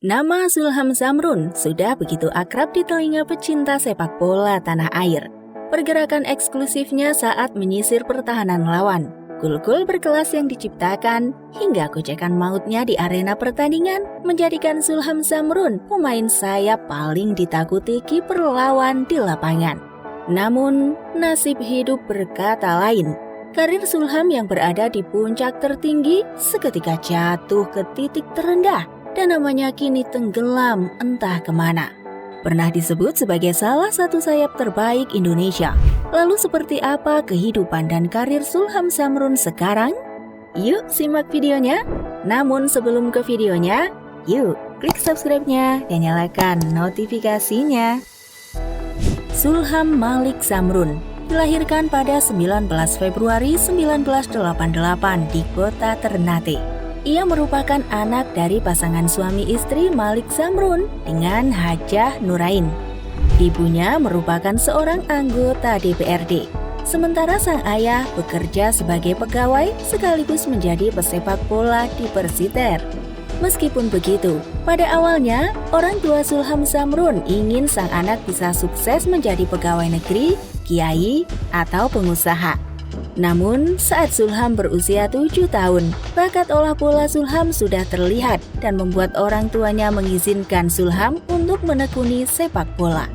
Nama Zulham Zamrun sudah begitu akrab di telinga pecinta sepak bola tanah air. Pergerakan eksklusifnya saat menyisir pertahanan lawan, gol-gol berkelas yang diciptakan, hingga gocekan mautnya di arena pertandingan menjadikan Zulham Zamrun pemain sayap paling ditakuti kiper lawan di lapangan. Namun, nasib hidup berkata lain. Karir Zulham yang berada di puncak tertinggi seketika jatuh ke titik terendah dan namanya kini tenggelam entah kemana. Pernah disebut sebagai salah satu sayap terbaik Indonesia. Lalu seperti apa kehidupan dan karir Zulham Zamrun sekarang? Yuk simak videonya. Namun sebelum ke videonya, yuk klik subscribe-nya dan nyalakan notifikasinya. Zulham Malik Zamrun dilahirkan pada 19 Februari 1988 di kota Ternate. Ia merupakan anak dari pasangan suami istri Malik Zamrun dengan Hajah Nurain. Ibunya merupakan seorang anggota DPRD. Sementara sang ayah bekerja sebagai pegawai sekaligus menjadi pesepak bola di Persiter. Meskipun begitu, pada awalnya orang tua Zulham Zamrun ingin sang anak bisa sukses menjadi pegawai negeri, kiai, atau pengusaha. Namun, saat Zulham berusia 7 tahun, bakat olah bola Zulham sudah terlihat dan membuat orang tuanya mengizinkan Zulham untuk menekuni sepak bola.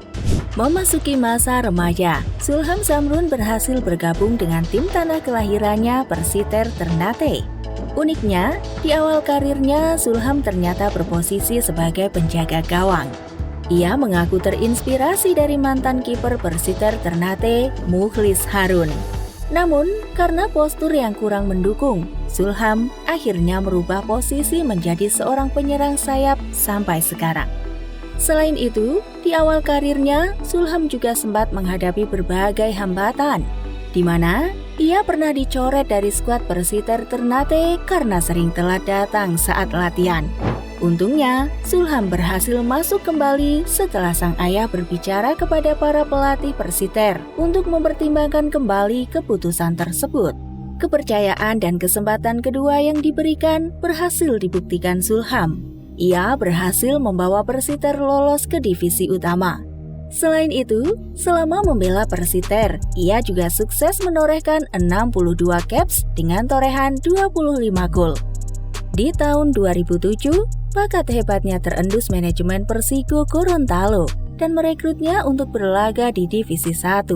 Memasuki masa remaja, Zulham Zamrun berhasil bergabung dengan tim tanah kelahirannya Persiter Ternate. Uniknya, di awal karirnya Zulham ternyata berposisi sebagai penjaga gawang. Ia mengaku terinspirasi dari mantan kiper Persiter Ternate, Mukhlis Harun. Namun, karena postur yang kurang mendukung, Zulham akhirnya merubah posisi menjadi seorang penyerang sayap sampai sekarang. Selain itu, di awal karirnya, Zulham juga sempat menghadapi berbagai hambatan, di mana ia pernah dicoret dari skuad Persiter Ternate karena sering telat datang saat latihan. Untungnya, Zulham berhasil masuk kembali setelah sang ayah berbicara kepada para pelatih Persiter untuk mempertimbangkan kembali keputusan tersebut. Kepercayaan dan kesempatan kedua yang diberikan berhasil dibuktikan Zulham. Ia berhasil membawa Persiter lolos ke divisi utama. Selain itu, selama membela Persiter, ia juga sukses menorehkan 62 caps dengan torehan 25 gol. Di tahun 2007, bakat hebatnya terendus manajemen Persigo Gorontalo dan merekrutnya untuk berlaga di Divisi 1.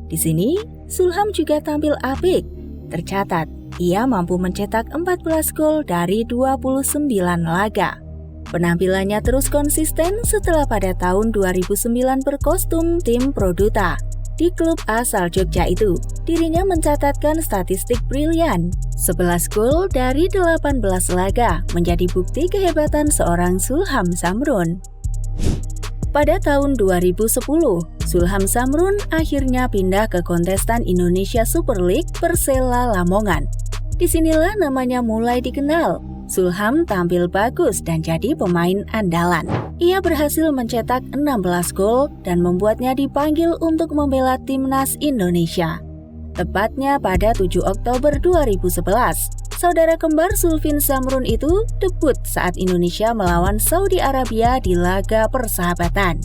Di sini, Zulham juga tampil apik. Tercatat, ia mampu mencetak 14 gol dari 29 laga. Penampilannya terus konsisten setelah pada tahun 2009 berkostum tim Produta. Di klub asal Jogja itu, dirinya mencatatkan statistik brilian. 11 gol dari 18 laga menjadi bukti kehebatan seorang Zulham Zamrun. Pada tahun 2010, Zulham Zamrun akhirnya pindah ke kontestan Indonesia Super League Persela Lamongan. Disinilah namanya mulai dikenal. Zulham tampil bagus dan jadi pemain andalan. Ia berhasil mencetak 16 gol dan membuatnya dipanggil untuk membela timnas Indonesia. Tepatnya pada 7 Oktober 2011, saudara kembar Zulfin Zamrun itu debut saat Indonesia melawan Saudi Arabia di laga persahabatan.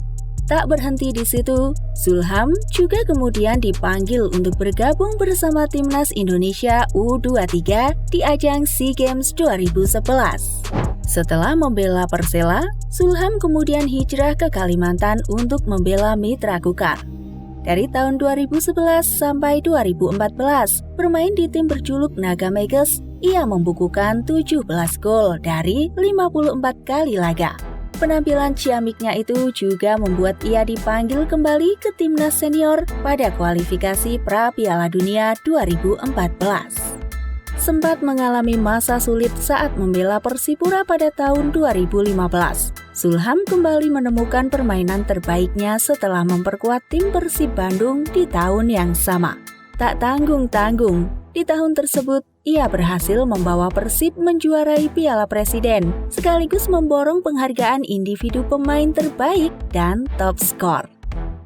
Tak berhenti di situ, Zulham juga kemudian dipanggil untuk bergabung bersama timnas Indonesia U23 di ajang SEA Games 2011. Setelah membela Persela, Zulham kemudian hijrah ke Kalimantan untuk membela Mitra Kukar. Dari tahun 2011 sampai 2014, bermain di tim berjuluk Naga Megas, ia membukukan 17 gol dari 54 kali laga. Penampilan ciamiknya itu juga membuat ia dipanggil kembali ke timnas senior pada kualifikasi pra Piala Dunia 2014. Sempat mengalami masa sulit saat membela Persipura pada tahun 2015. Zulham kembali menemukan permainan terbaiknya setelah memperkuat tim Persib Bandung di tahun yang sama. Tak tanggung-tanggung, di tahun tersebut ia berhasil membawa Persib menjuarai Piala Presiden, sekaligus memborong penghargaan individu pemain terbaik dan top skor.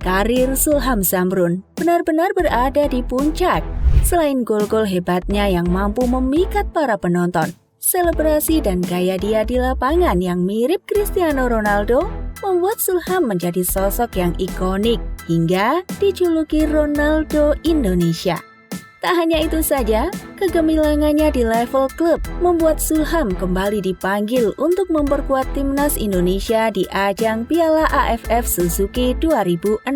Karir Zulham Zamrun benar-benar berada di puncak. Selain gol-gol hebatnya yang mampu memikat para penonton, Selebrasi dan gaya dia di lapangan yang mirip Cristiano Ronaldo membuat Zulham menjadi sosok yang ikonik hingga dijuluki Ronaldo Indonesia. Tak hanya itu saja, kegemilangannya di level klub membuat Zulham kembali dipanggil untuk memperkuat timnas Indonesia di ajang Piala AFF Suzuki 2016.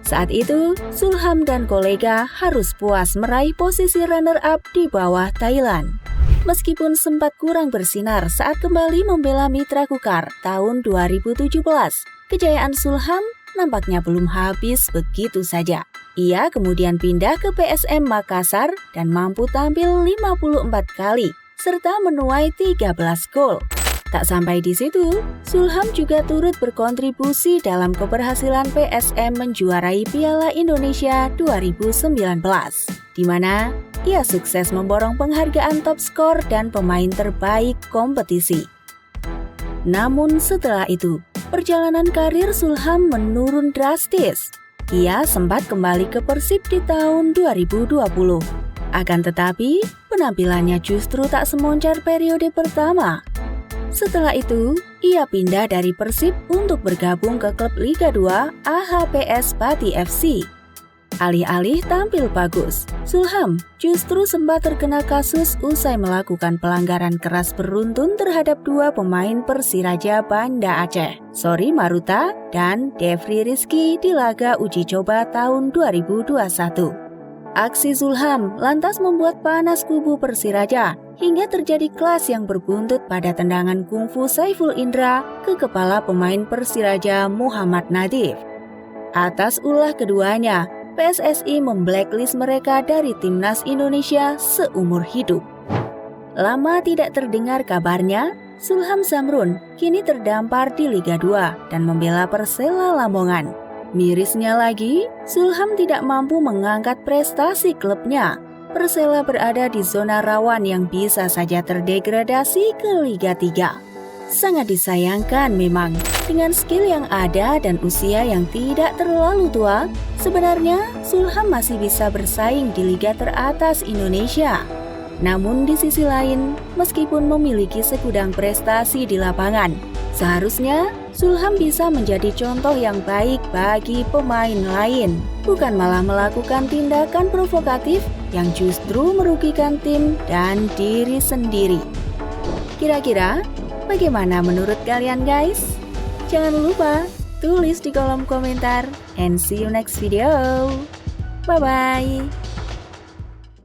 Saat itu, Zulham dan kolega harus puas meraih posisi runner-up di bawah Thailand. Meskipun sempat kurang bersinar saat kembali membela Mitra Kukar tahun 2017, kejayaan Zulham nampaknya belum habis begitu saja. Ia kemudian pindah ke PSM Makassar dan mampu tampil 54 kali, serta menuai 13 gol. Tak sampai di situ, Zulham juga turut berkontribusi dalam keberhasilan PSM menjuarai Piala Indonesia 2019, di mana ia sukses memborong penghargaan top skor dan pemain terbaik kompetisi. Namun setelah itu, perjalanan karir Zulham menurun drastis. Ia sempat kembali ke Persib di tahun 2020. Akan tetapi, penampilannya justru tak semoncar periode pertama. Setelah itu, ia pindah dari Persib untuk bergabung ke klub Liga 2 AHPS Pati FC. Alih-alih tampil bagus, Zulham justru sempat terkena kasus usai melakukan pelanggaran keras beruntun terhadap dua pemain Persiraja Banda Aceh, Sori Maruta dan Devri Rizky di laga uji coba tahun 2021. Aksi Zulham lantas membuat panas kubu Persiraja hingga terjadi kelas yang berbuntut pada tendangan kungfu Saiful Indra ke kepala pemain Persiraja Muhammad Nadif. Atas ulah keduanya, PSSI memblacklist mereka dari timnas Indonesia seumur hidup. Lama tidak terdengar kabarnya, Zulham Zamrun kini terdampar di Liga 2 dan membela Persela Lamongan. Mirisnya lagi, Zulham tidak mampu mengangkat prestasi klubnya. Persela berada di zona rawan yang bisa saja terdegradasi ke Liga 3. Sangat disayangkan memang, dengan skill yang ada dan usia yang tidak terlalu tua, sebenarnya Zulham masih bisa bersaing di liga teratas Indonesia. Namun di sisi lain, meskipun memiliki segudang prestasi di lapangan, seharusnya Zulham bisa menjadi contoh yang baik bagi pemain lain, bukan malah melakukan tindakan provokatif yang justru merugikan tim dan diri sendiri. Kira-kira bagaimana menurut kalian guys? Jangan lupa tulis di kolom komentar and see you next video. Bye-bye.